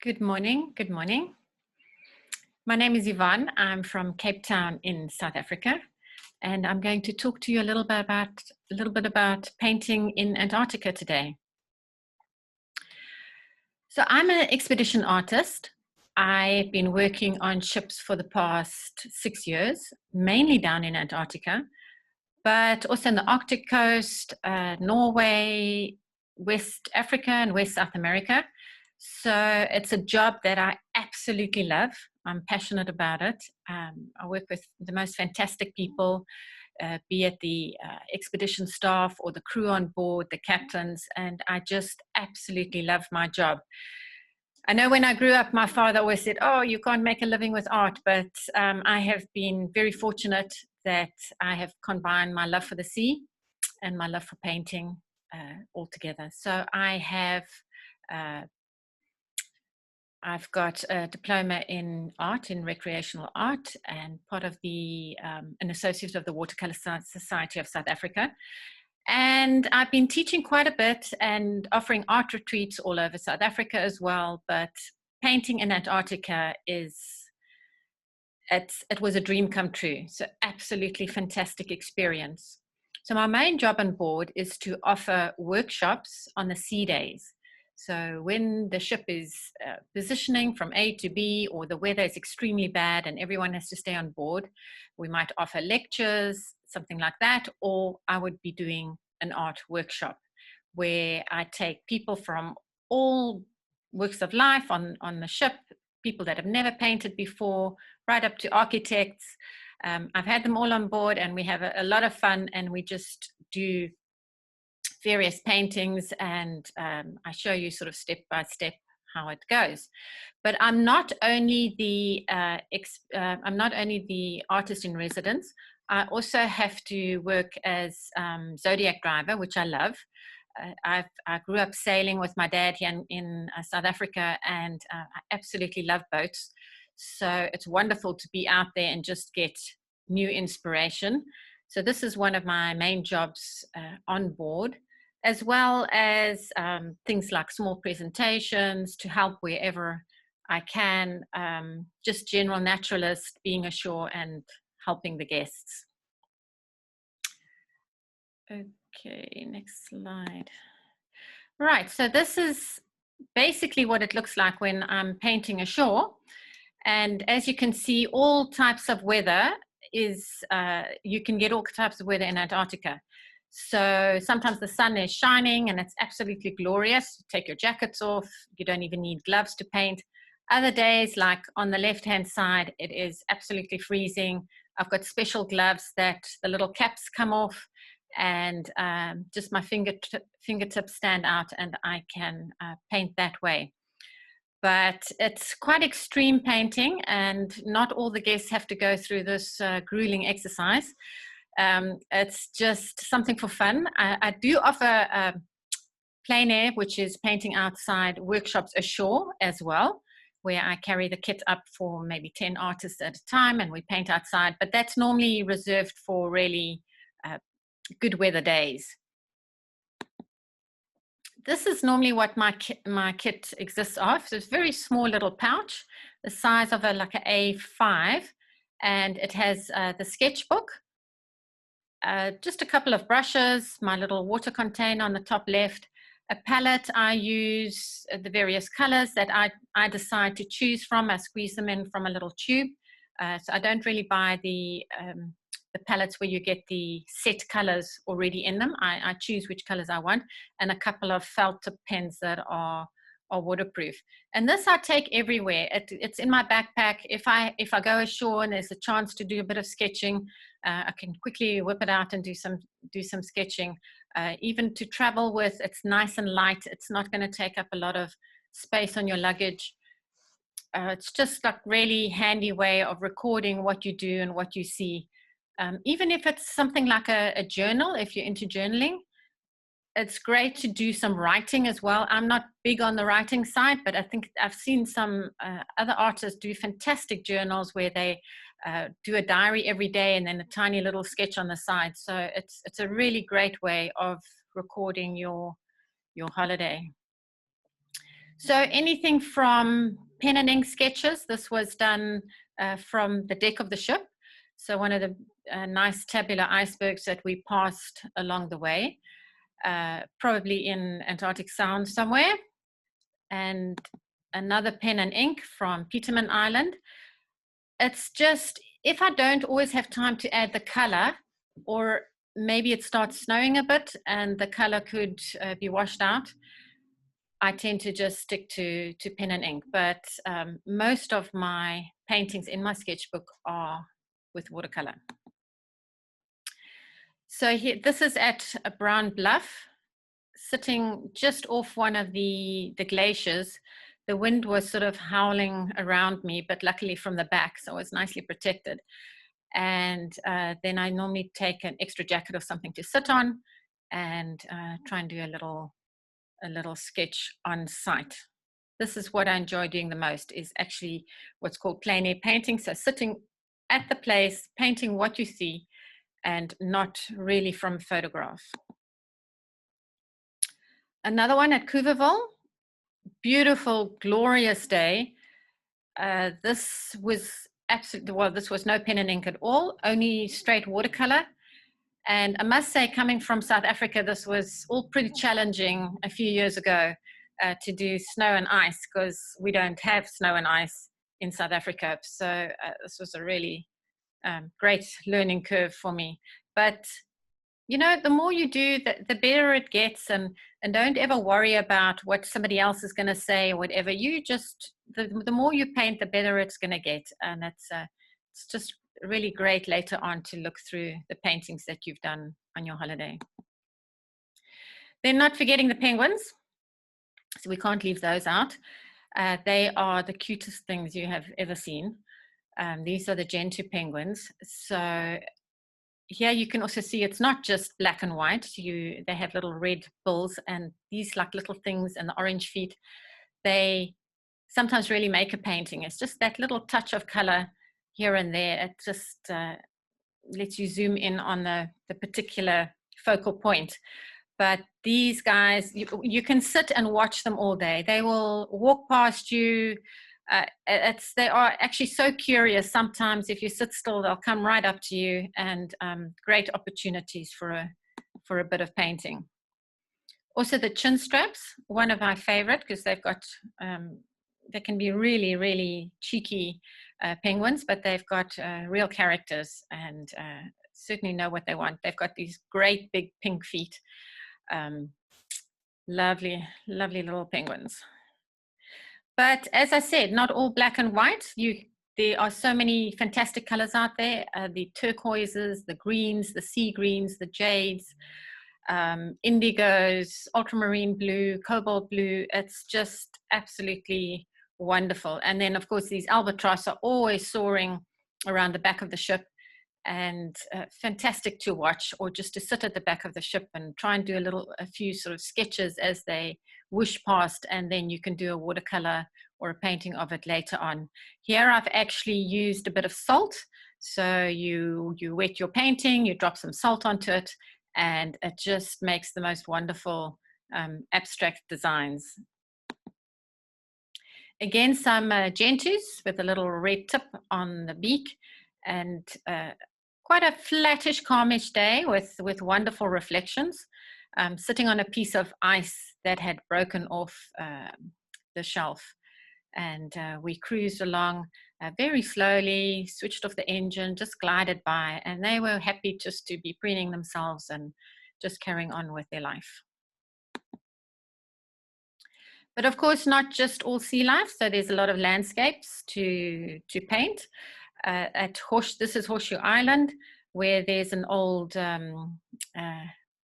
Good morning. Good morning. My name is Yvonne. I'm from Cape Town in South Africa, and I'm going to talk to you a little bit about painting in Antarctica today. So I'm an expedition artist. I've been working on ships for the past 6 years, mainly down in Antarctica, but also on the Arctic coast, Norway, West Africa, and West South America. So it's a job that I absolutely love. I'm passionate about it. I work with the most fantastic people, be it the expedition staff or the crew on board, the captains, and I just absolutely love my job. I know when I grew up, my father always said, "Oh, you can't make a living with art," but I have been very fortunate that I have combined my love for the sea and my love for painting all together. So I've got a diploma in art, in recreational art, and part of an associate of the Watercolor Society of South Africa. And I've been teaching quite a bit and offering art retreats all over South Africa as well. But painting in Antarctica it was a dream come true. So absolutely fantastic experience. So my main job on board is to offer workshops on the sea days. So when the ship is positioning from A to B, or the weather is extremely bad and everyone has to stay on board, we might offer lectures, something like that, or I would be doing an art workshop where I take people from all walks of life on the ship, people that have never painted before, right up to architects. I've had them all on board and we have a lot of fun, and we just do various paintings, and I show you sort of step by step how it goes. But I'm not only the artist in residence. I also have to work as Zodiac driver, which I love. I grew up sailing with my dad here in South Africa, and I absolutely love boats. So it's wonderful to be out there and just get new inspiration. So this is one of my main jobs on board, as well as things like small presentations to help wherever I can, just general naturalist, being ashore and helping the guests. Okay, next slide. Right, so this is basically what it looks like when I'm painting ashore. And as you can see, all types of weather you can get all types of weather in Antarctica. So sometimes the sun is shining and it's absolutely glorious. You take your jackets off, you don't even need gloves to paint. Other days, like on the left-hand side, it is absolutely freezing. I've got special gloves that the little caps come off, and just my fingertips stand out, and I can paint that way. But it's quite extreme painting, and not all the guests have to go through this grueling exercise. It's just something for fun. I do offer plein air, which is painting outside, workshops ashore as well, where I carry the kit up for maybe 10 artists at a time and we paint outside, but that's normally reserved for really good weather days. This is normally what my kit exists of. So it's a very small little pouch, the size of like an A5, and it has the sketchbook, just a couple of brushes, my little water container on the top left, a palette. I use the various colors that I decide to choose from. I squeeze them in from a little tube. So I don't really buy the palettes where you get the set colors already in them. I choose which colors I want, and a couple of felt tip pens that are waterproof. And this I take everywhere. It's in my backpack. If I go ashore and there's a chance to do a bit of sketching, I can quickly whip it out and do some sketching. Even to travel with, it's nice and light. It's not going to take up a lot of space on your luggage. It's just like really handy way of recording what you do and what you see. Even if it's something like a journal, if you're into journaling, it's great to do some writing as well. I'm not big on the writing side, but I think I've seen some other artists do fantastic journals where they do a diary every day and then a tiny little sketch on the side. So it's a really great way of recording your holiday. So anything from pen and ink sketches. This was done from the deck of the ship. So one of the nice tabular icebergs that we passed along the way, probably in Antarctic Sound somewhere. And another pen and ink from Peterman Island. It's just, if I don't always have time to add the color, or maybe it starts snowing a bit and the color could be washed out, I tend to just stick to pen and ink. But most of my paintings in my sketchbook are with watercolor. So here, this is at a Brown Bluff, sitting just off one of the glaciers. The wind was sort of howling around me, but luckily from the back, so I was nicely protected. And then I normally take an extra jacket or something to sit on and try and do a little sketch on site. This is what I enjoy doing the most, is actually what's called plein air painting. So sitting at the place, painting what you see, and not really from a photograph. Another one at Couverville, beautiful, glorious day. This was absolutely, well, this was no pen and ink at all, only straight watercolor. And I must say, coming from South Africa, this was all pretty challenging a few years ago to do snow and ice, because we don't have snow and ice in South Africa. So this was a really great learning curve for me. But you know, the more you do, the better it gets, and don't ever worry about what somebody else is going to say or whatever. You just, the more you paint, the better it's going to get. And it's just really great later on to look through the paintings that you've done on your holiday. Then not forgetting the penguins. So we can't leave those out. They are the cutest things you have ever seen. These are the gentoo penguins. So here you can also see it's not just black and white. They have little red bills and these like little things, and the orange feet. They sometimes really make a painting. It's just that little touch of color here and there. It just lets you zoom in on the particular focal point. But these guys, you can sit and watch them all day. They will walk past you. They are actually so curious. Sometimes if you sit still, they'll come right up to you, and great opportunities for a bit of painting. Also the chinstraps, one of my favorite, because they've got, they can be really, really cheeky penguins, but they've got real characters and certainly know what they want. They've got these great big pink feet. Lovely, lovely little penguins. But as I said, not all black and white. There are so many fantastic colors out there. The turquoises, the greens, the sea greens, the jades, indigos, ultramarine blue, cobalt blue. It's just absolutely wonderful. And then of course these albatross are always soaring around the back of the ship, and fantastic to watch, or just to sit at the back of the ship and try and do a few sort of sketches as they whoosh past, and then you can do a watercolor or a painting of it later on. Here I've actually used a bit of salt. So you wet your painting, you drop some salt onto it, and it just makes the most wonderful abstract designs. Again, some gentoos with a little red tip on the beak, and quite a flattish, calmish day with wonderful reflections. Sitting on a piece of ice that had broken off the shelf. And we cruised along very slowly, switched off the engine, just glided by, and they were happy just to be preening themselves and just carrying on with their life. But of course, not just all sea life. So there's a lot of landscapes to paint. This is Horseshoe Island, where there's an old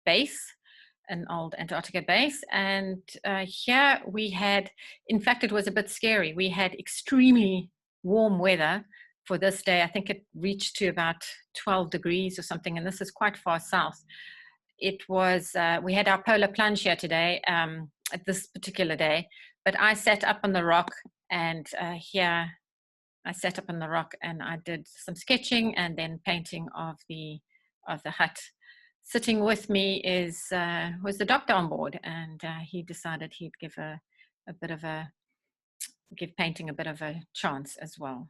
base, an old Antarctica base. And here we had, in fact, it was a bit scary. We had extremely warm weather for this day. I think it reached to about 12 degrees or something, and this is quite far south. It was, we had our polar plunge here today, at this particular day, but I sat up on the rock, and here I sat up on the rock and I did some sketching and then painting of the hut. Sitting with me was the doctor on board, and he decided he'd give a bit of a, give painting a bit of a chance as well.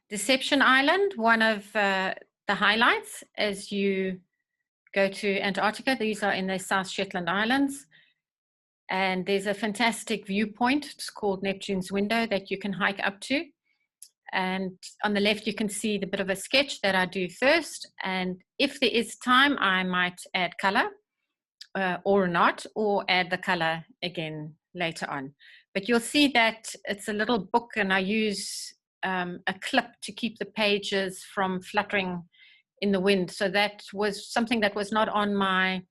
Deception Island, one of the highlights as you go to Antarctica. These are in the South Shetland Islands. And there's a fantastic viewpoint. It's called Neptune's Window that you can hike up to. And on the left, you can see the bit of a sketch that I do first. And if there is time, I might add color or not, or add the color again later on. But you'll see that it's a little book, and I use a clip to keep the pages from fluttering in the wind. So that was something that was not on my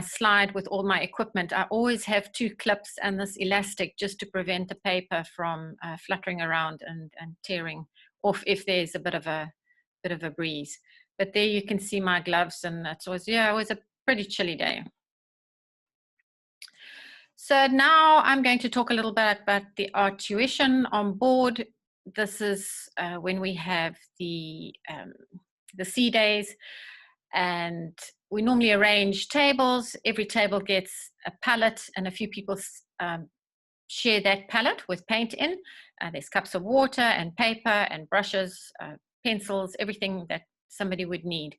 slide with all my equipment. I always have 2 clips and this elastic just to prevent the paper from fluttering around and tearing off if there's a bit of a breeze. But there you can see my gloves, and it was a pretty chilly day. So now I'm going to talk a little bit about the art tuition on board. This is when we have the sea days, and we normally arrange tables. Every table gets a palette, and a few people share that palette with paint in. There's cups of water and paper and brushes, pencils, everything that somebody would need.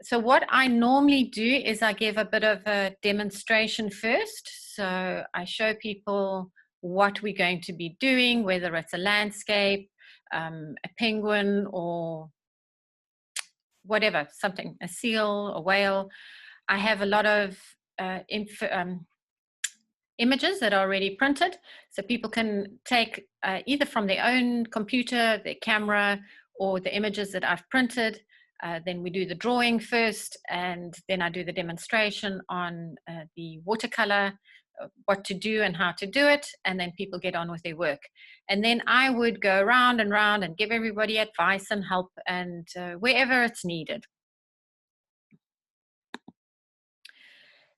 So what I normally do is I give a bit of a demonstration first. So I show people what we're going to be doing, whether it's a landscape, a penguin, or whatever, something, a seal, a whale. I have a lot of images that are already printed, so people can take either from their own computer, their camera, or the images that I've printed. Then we do the drawing first, and then I do the demonstration on the watercolor, what to do and how to do it, and then people get on with their work. And then I would go round and round and give everybody advice and help, and wherever it's needed.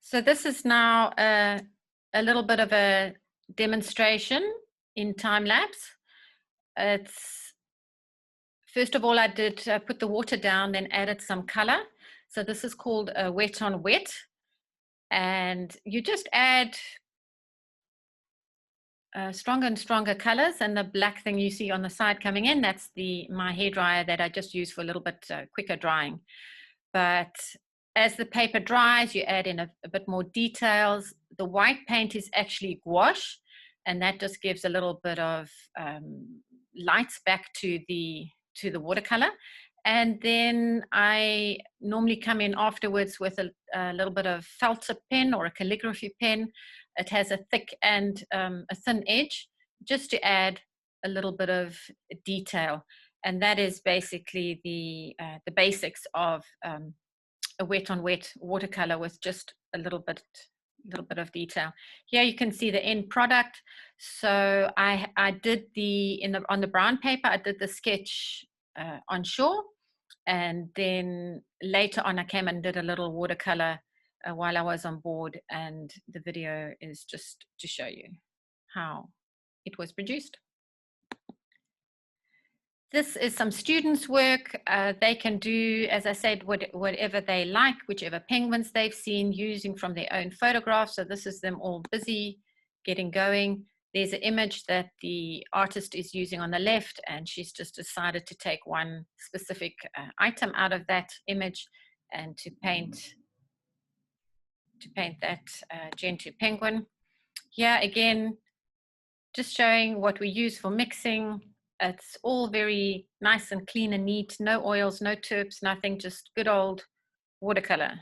So this is now a little bit of a demonstration in time lapse. It's, first of all, I did put the water down, then added some color. So this is called a wet on wet. And you just add stronger and stronger colors, and the black thing you see on the side coming in, that's my hairdryer that I just use for a little bit quicker drying. But as the paper dries, you add in a bit more details. The white paint is actually gouache, and that just gives a little bit of lights back to the watercolor. And then I normally come in afterwards with a little bit of felt tip pen or a calligraphy pen. It has a thick and a thin edge, just to add a little bit of detail. And that is basically the basics of a wet on wet watercolor with just a little bit of detail. Here you can see the end product. So I did on the brown paper, I did the sketch on shore, and then later on I came and did a little watercolor while I was on board, and the video is just to show you how it was produced. This is some students' work. They can do, as I said, whatever they like, whichever penguins they've seen, using from their own photographs. So this is them all busy getting going. There's an image that the artist is using on the left, and she's just decided to take one specific item out of that image and to paint that gentoo penguin. Here again, just showing what we use for mixing. It's all very nice and clean and neat. No oils, no terps, nothing, just good old watercolor.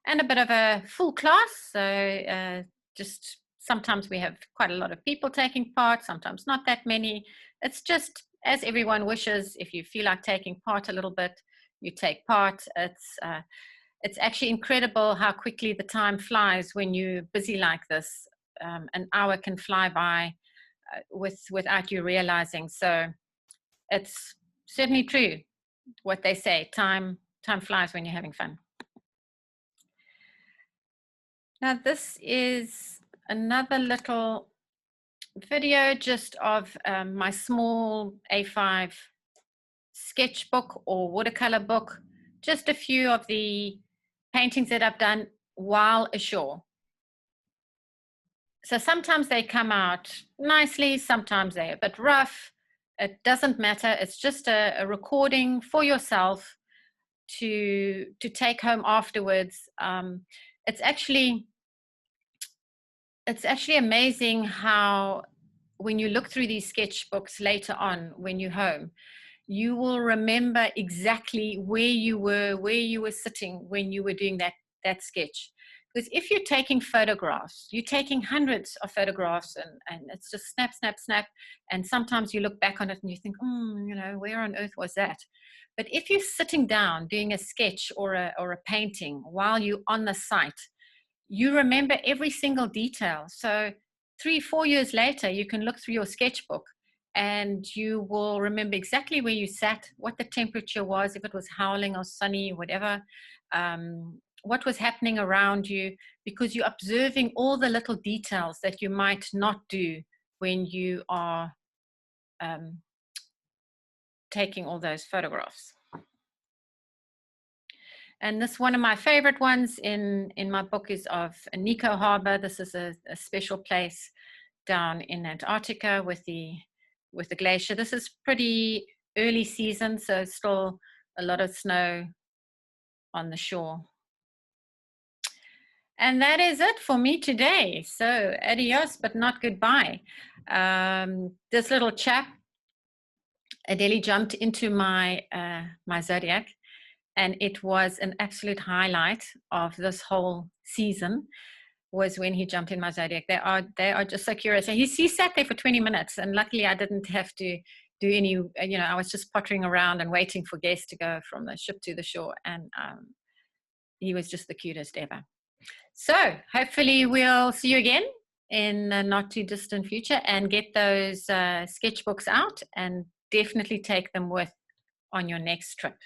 And a bit of a full class. So just sometimes we have quite a lot of people taking part, sometimes not that many. It's just as everyone wishes. If you feel like taking part a little bit, you take part. It's actually incredible how quickly the time flies when you're busy like this. An hour can fly by without you realizing. So it's certainly true what they say, time flies when you're having fun. Now this is another little video just of my small A5 sketchbook or watercolor book. Just a few of the paintings that I've done. while ashore. So sometimes they come out nicely, sometimes they're a bit rough. It doesn't matter. It's just a recording for yourself to take home afterwards. It's actually amazing how when you look through these sketchbooks later on, when you're home, you will remember exactly where you were sitting when you were doing that sketch. Because if you're taking photographs, you're taking hundreds of photographs, and it's just snap, snap, snap. And sometimes you look back on it and you think, you know, where on earth was that? But if you're sitting down doing a sketch or a painting while you're on the site, you remember every single detail. So 3-4 years later, you can look through your sketchbook and you will remember exactly where you sat, what the temperature was, if it was howling or sunny, whatever, what was happening around you, because you're observing all the little details that you might not do when you are taking all those photographs. And this, one of my favorite ones in my book, is of Nico Harbour. This is a special place down in Antarctica with the glacier. This is pretty early season, so still a lot of snow on the shore. And that is it for me today. So adios, but not goodbye. This little chap, Adele, jumped into my my zodiac, and it was an absolute highlight of this whole season, was when he jumped in my zodiac. They are just so curious. And he sat there for 20 minutes, and luckily I didn't have to do any, you know, I was just pottering around and waiting for guests to go from the ship to the shore, and he was just the cutest ever. So hopefully we'll see you again in the not too distant future, and get those sketchbooks out, and definitely take them with on your next trip.